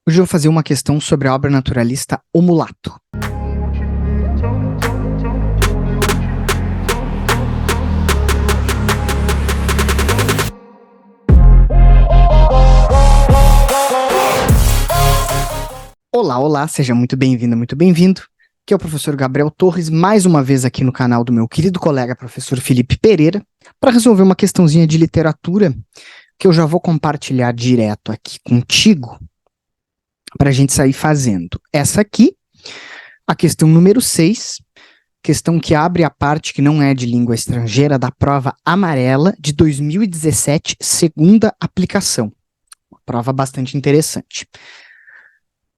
Hoje eu vou fazer uma questão sobre a obra naturalista O Mulato. Olá, olá, seja muito bem-vinda, muito bem-vindo. Aqui é o professor Gabriel Torres, mais uma vez aqui no canal do meu querido colega professor Felipe Pereira, para resolver uma questãozinha de literatura que eu já vou compartilhar direto aqui contigo, para a gente sair fazendo. Essa aqui, a questão número 6, questão que abre a parte que não é de língua estrangeira da prova amarela de 2017, segunda aplicação. Uma prova bastante interessante.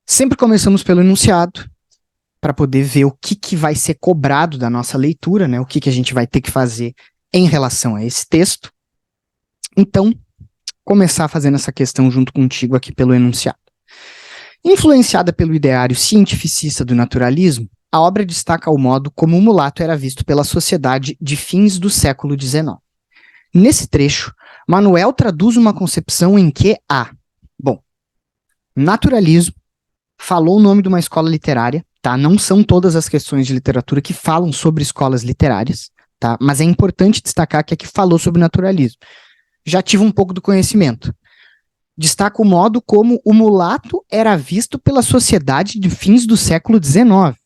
Sempre começamos pelo enunciado, para poder ver o que vai ser cobrado da nossa leitura, né? O que a gente vai ter que fazer em relação a esse texto. Então, começar fazendo essa questão junto contigo aqui pelo enunciado. Influenciada pelo ideário cientificista do naturalismo, a obra destaca o modo como o mulato era visto pela sociedade de fins do século XIX. Nesse trecho, Manuel traduz uma concepção em que naturalismo, falou o nome de uma escola literária, tá? Não são todas as questões de literatura que falam sobre escolas literárias, tá? Mas é importante destacar que aqui falou sobre naturalismo. Já tive um pouco do conhecimento. Destaca o modo como o mulato era visto pela sociedade de fins do século XIX.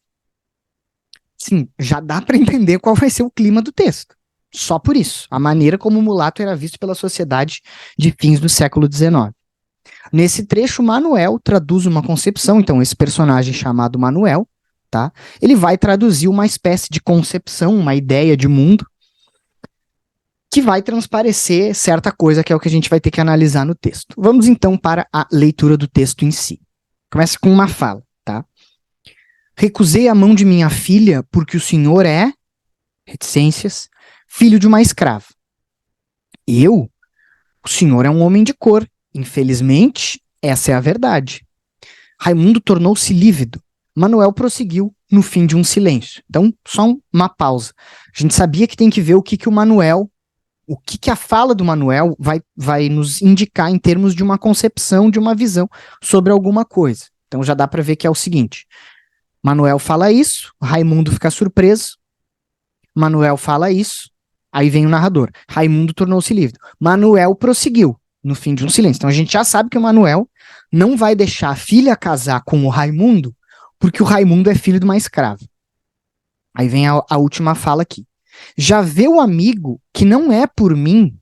Sim, já dá para entender qual vai ser o clima do texto. Só por isso, a maneira como o mulato era visto pela sociedade de fins do século XIX. Nesse trecho, Manuel traduz uma concepção, então esse personagem chamado Manuel, tá? Ele vai traduzir uma espécie de concepção, uma ideia de mundo, que vai transparecer certa coisa, que é o que a gente vai ter que analisar no texto. Vamos então para a leitura do texto em si. Começa com uma fala, tá? Recusei a mão de minha filha porque o senhor é, reticências, filho de uma escrava. O senhor é um homem de cor. Infelizmente, essa é a verdade. Raimundo tornou-se lívido. Manuel prosseguiu no fim de um silêncio. Então, só uma pausa. A gente sabia que tem que ver o que a fala do Manuel vai nos indicar em termos de uma concepção, de uma visão sobre alguma coisa. Então, já dá para ver que é o seguinte. Manuel fala isso, Raimundo fica surpreso. Manuel fala isso, aí vem o narrador. Raimundo tornou-se lívido. Manuel prosseguiu no fim de um silêncio. Então a gente já sabe que o Manuel não vai deixar a filha casar com o Raimundo, porque o Raimundo é filho de uma escrava. Aí vem a última fala aqui. Já vê o amigo que não é por mim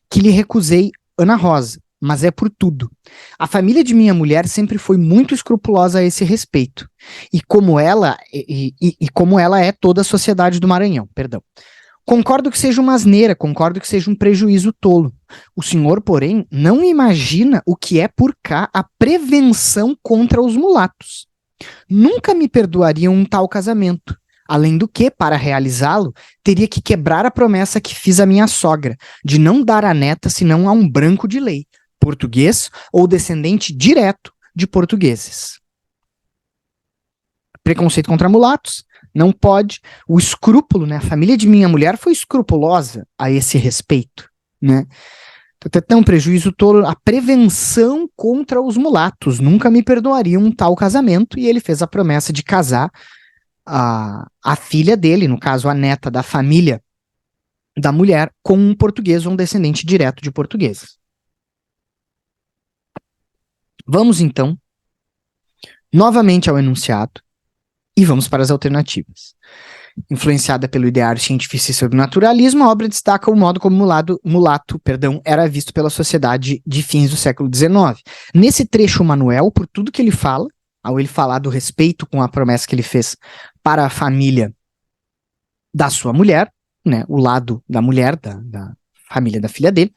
que lhe recusei Ana Rosa, mas é por tudo. A família de minha mulher sempre foi muito escrupulosa a esse respeito. E como ela é toda a sociedade do Maranhão, perdão. Concordo que seja uma asneira, concordo que seja um prejuízo tolo. O senhor, porém, não imagina o que é por cá a prevenção contra os mulatos. Nunca me perdoaria um tal casamento. Além do que, para realizá-lo, teria que quebrar a promessa que fiz à minha sogra, de não dar a neta senão a um branco de lei, português ou descendente direto de portugueses. Preconceito contra mulatos, não pode. O escrúpulo, né? A família de minha mulher foi escrupulosa a esse respeito, né? Então, um prejuízo tolo, a prevenção contra os mulatos. Nunca me perdoaria um tal casamento, e ele fez a promessa de casar a filha dele, no caso a neta da família da mulher, com um português ou um descendente direto de portugueses. Vamos então novamente ao enunciado e vamos para as alternativas. Influenciada pelo ideário cientificista do naturalismo, a obra destaca o modo como mulato era visto pela sociedade de fins do século XIX. Nesse trecho, o Manuel, por tudo que ele fala, ao ele falar do respeito com a promessa que ele fez para a família da sua mulher, né, o lado da mulher, da família da filha dele,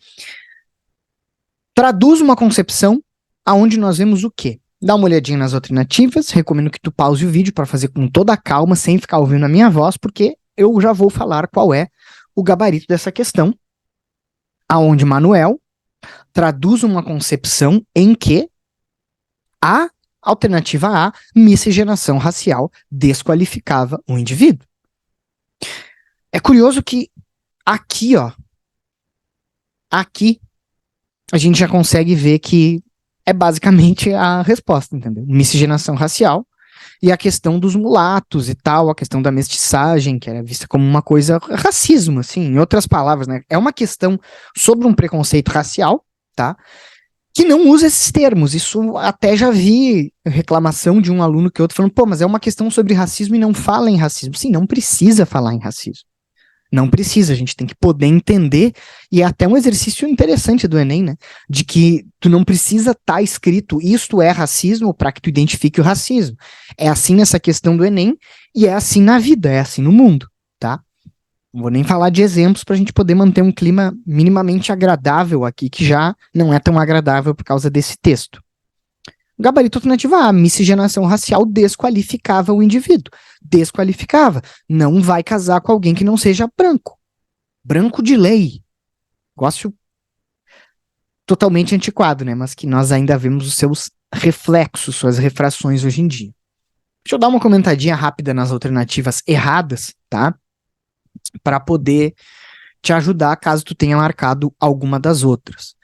traduz uma concepção aonde nós vemos o quê? Dá uma olhadinha nas alternativas, recomendo que tu pause o vídeo para fazer com toda a calma, sem ficar ouvindo a minha voz, porque eu já vou falar qual é o gabarito dessa questão, aonde Manuel traduz uma concepção em que a alternativa A, miscigenação racial, desqualificava o indivíduo. É curioso que aqui a gente já consegue ver que é basicamente a resposta, entendeu? Miscigenação racial e a questão dos mulatos e tal, a questão da mestiçagem, que era vista como uma coisa, racismo, assim, em outras palavras, né? É uma questão sobre um preconceito racial, tá? Que não usa esses termos. Isso até já vi reclamação de um aluno que outro falando, pô, mas é uma questão sobre racismo e não fala em racismo. Sim, não precisa falar em racismo. Não precisa, a gente tem que poder entender, e é até um exercício interessante do Enem, né? De que tu não precisa estar escrito isto é racismo para que tu identifique o racismo. É assim nessa questão do Enem, e é assim na vida, é assim no mundo, tá? Não vou nem falar de exemplos para a gente poder manter um clima minimamente agradável aqui, que já não é tão agradável por causa desse texto. Gabarito alternativa A, miscigenação racial desqualificava o indivíduo. Desqualificava. Não vai casar com alguém que não seja branco. Branco de lei. Negócio totalmente antiquado, né? Mas que nós ainda vemos os seus reflexos, suas refrações hoje em dia. Deixa eu dar uma comentadinha rápida nas alternativas erradas, tá? Para poder te ajudar caso tu tenha marcado alguma das outras.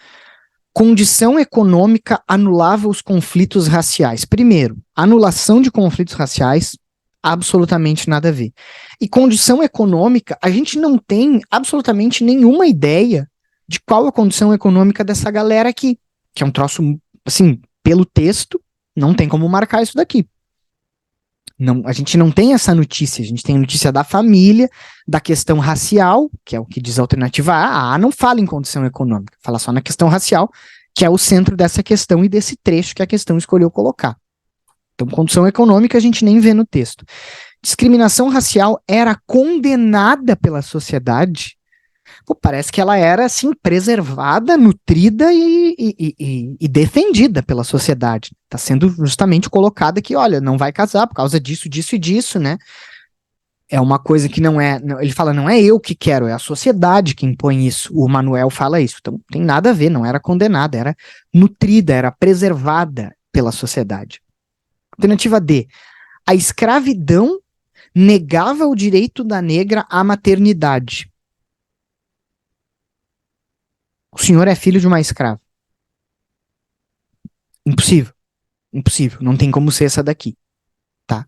Condição econômica anulava os conflitos raciais. Primeiro, anulação de conflitos raciais, absolutamente nada a ver. E condição econômica, a gente não tem absolutamente nenhuma ideia de qual a condição econômica dessa galera aqui, que é um troço, assim, pelo texto, não tem como marcar isso daqui. Não, a gente não tem essa notícia, a gente tem a notícia da família, da questão racial, que é o que diz a alternativa A. A A não fala em condição econômica, fala só na questão racial, que é o centro dessa questão e desse trecho que a questão escolheu colocar. Então, condição econômica a gente nem vê no texto. Discriminação racial era condenada pela sociedade. Pô, parece que ela era, assim, preservada, nutrida e defendida pela sociedade. Está sendo justamente colocada que, olha, não vai casar por causa disso, disso e disso, né? É uma coisa que não é... Ele fala, não é eu que quero, é a sociedade que impõe isso. O Manuel fala isso. Então, não tem nada a ver, não era condenada, era nutrida, era preservada pela sociedade. Alternativa D. A escravidão negava o direito da negra à maternidade. O senhor é filho de uma escrava. Impossível. Impossível. Não tem como ser essa daqui. Tá?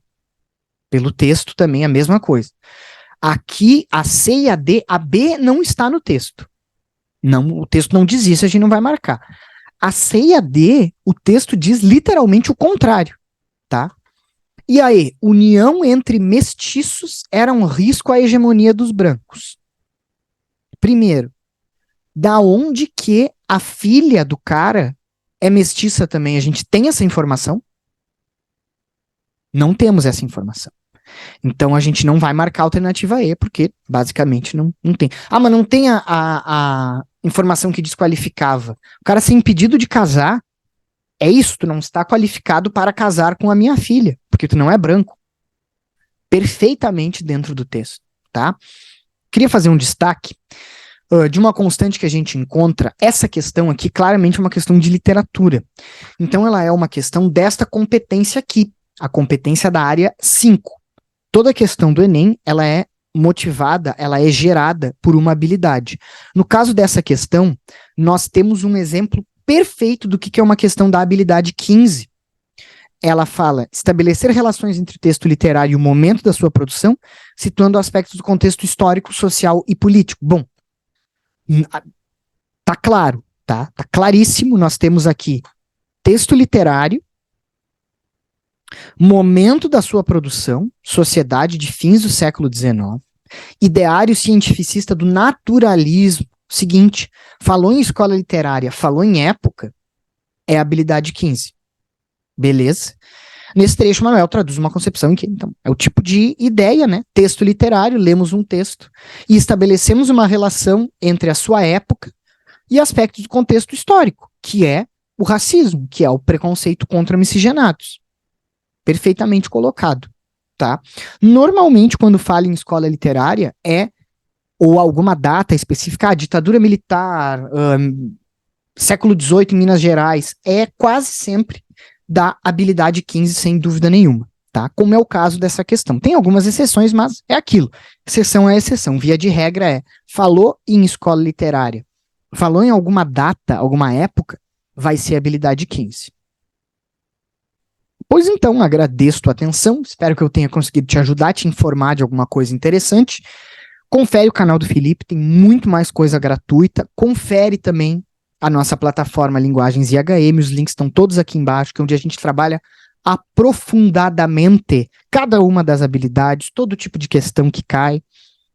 Pelo texto também é a mesma coisa. Aqui, a C e a D, a B não está no texto. Não, o texto não diz isso, a gente não vai marcar. A C e a D, o texto diz literalmente o contrário. Tá? E aí, união entre mestiços era um risco à hegemonia dos brancos. Primeiro, da onde que a filha do cara é mestiça também? A gente tem essa informação? Não temos essa informação. Então a gente não vai marcar a alternativa E, porque basicamente não tem. Ah, mas não tem a informação que desqualificava. O cara ser impedido de casar, é isso, tu não está qualificado para casar com a minha filha, porque tu não é branco. Perfeitamente dentro do texto, tá? Queria fazer um destaque de uma constante que a gente encontra. Essa questão aqui claramente é uma questão de literatura. Então ela é uma questão desta competência aqui, a competência da área 5. Toda a questão do Enem, ela é motivada, ela é gerada por uma habilidade. No caso dessa questão, nós temos um exemplo perfeito do que é uma questão da habilidade 15. Ela fala estabelecer relações entre o texto literário e o momento da sua produção, situando aspectos do contexto histórico, social e político. Bom, tá claro, tá? Tá claríssimo, nós temos aqui texto literário, momento da sua produção, sociedade de fins do século XIX, ideário cientificista do naturalismo. Seguinte, falou em escola literária, falou em época, é habilidade 15. Beleza? Nesse trecho, Manuel traduz uma concepção em que, então, é o tipo de ideia, né? Texto literário, lemos um texto e estabelecemos uma relação entre a sua época e aspectos do contexto histórico, que é o racismo, que é o preconceito contra miscigenados. Perfeitamente colocado, tá? Normalmente, quando fala em escola literária, ou alguma data específica, ditadura militar, século XVIII em Minas Gerais, é quase sempre da habilidade 15, sem dúvida nenhuma, tá? Como é o caso dessa questão. Tem algumas exceções, mas é aquilo. Exceção é exceção. Via de regra falou em escola literária, falou em alguma data, alguma época, vai ser a habilidade 15. Pois então, agradeço tua atenção, espero que eu tenha conseguido te ajudar, te informar de alguma coisa interessante. Confere o canal do Felipe, tem muito mais coisa gratuita. Confere também a nossa plataforma Linguagens IHM, os links estão todos aqui embaixo, que é onde a gente trabalha aprofundadamente cada uma das habilidades, todo tipo de questão que cai.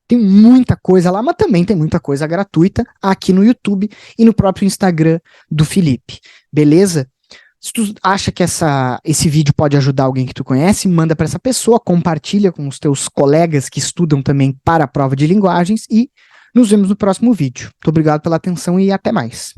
Tem muita coisa lá, mas também tem muita coisa gratuita aqui no YouTube e no próprio Instagram do Felipe. Beleza? Se tu acha que esse vídeo pode ajudar alguém que tu conhece, manda para essa pessoa, compartilha com os teus colegas que estudam também para a prova de linguagens e nos vemos no próximo vídeo. Muito obrigado pela atenção e até mais.